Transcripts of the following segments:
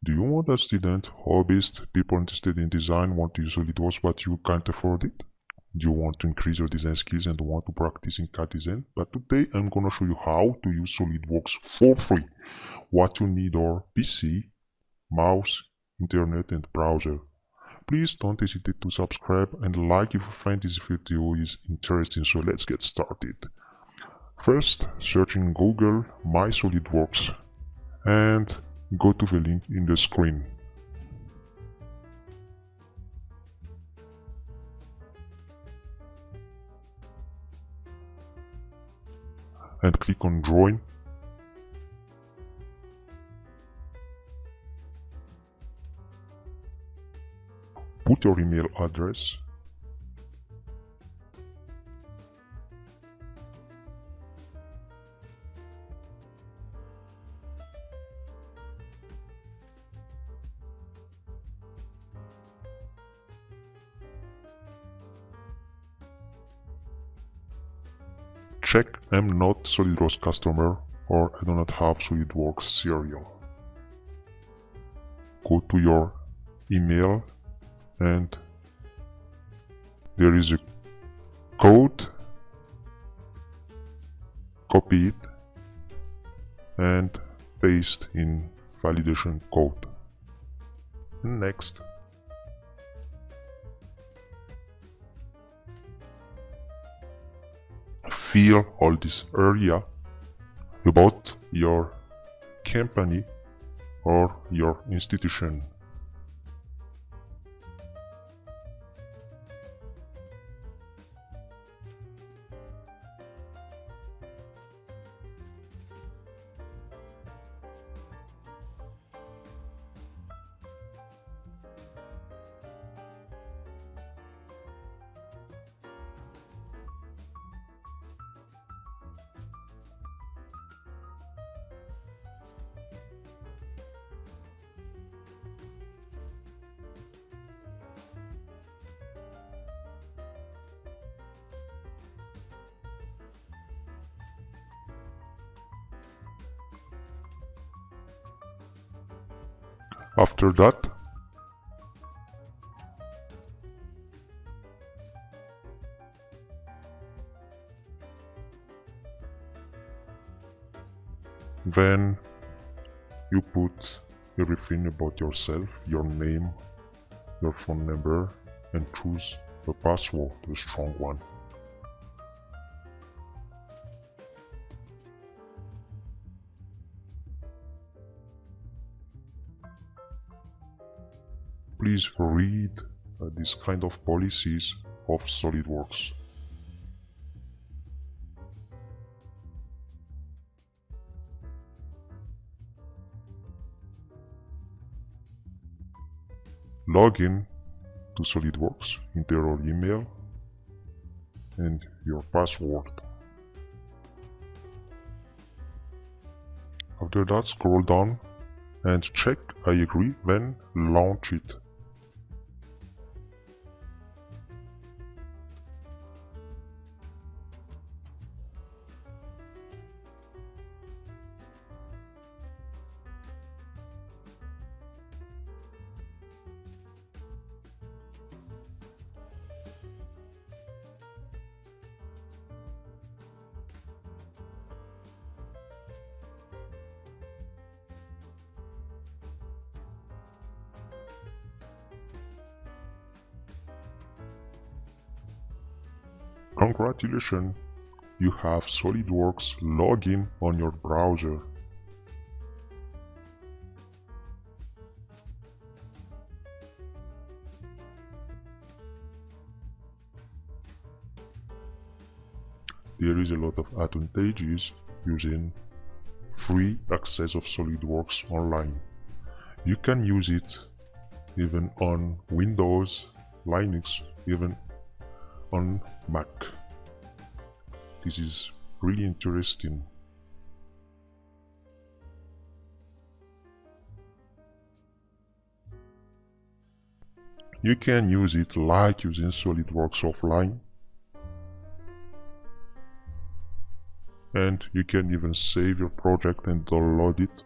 Do you want a student, hobbyist, people interested in design want to use SolidWorks but you can't afford it? Do you want to increase your design skills and want to practice in CAD design? But today I'm gonna show you how to use SolidWorks for free. What you need are PC, mouse, internet and browser. Please don't hesitate to subscribe and like if you find this video is interesting, so let's get started. First, search in Google My SolidWorks and go to the link in the screen. And click on Join. Put your email address. Check I'm not SolidWorks customer or I do not have SolidWorks serial. Go to your email and there is a code. Copy it and paste in validation code. Next. Fill all this area about your company or your institution. After that, then you put everything about yourself, your name, your phone number, and choose the password, the strong one. Please read this kind of policies of SolidWorks. Log in to SolidWorks, enter your email and your password. After that, scroll down and check I agree, then launch it. Congratulations, you have SolidWorks login on your browser. There is a lot of advantages using free access of SolidWorks online. You can use it even on Windows, Linux, even on Mac. This is really interesting. You can use it like using SolidWorks offline, and you can even save your project and download it.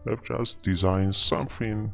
Let's just design something.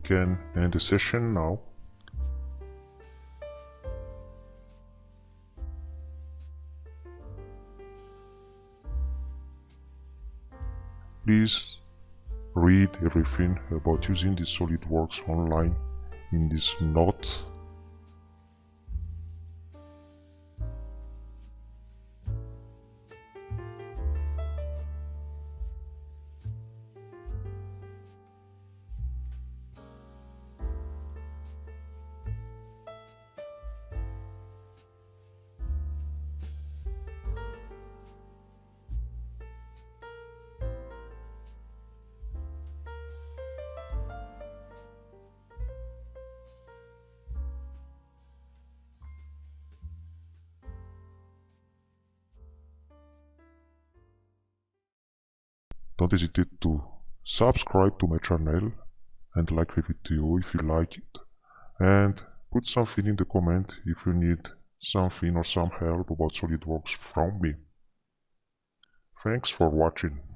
Can end the session now. Please read everything about using the Solidworks online in this note. Don't hesitate to subscribe to my channel and like the video if you like it. And put something in the comment if you need something or some help about SolidWorks from me. Thanks for watching.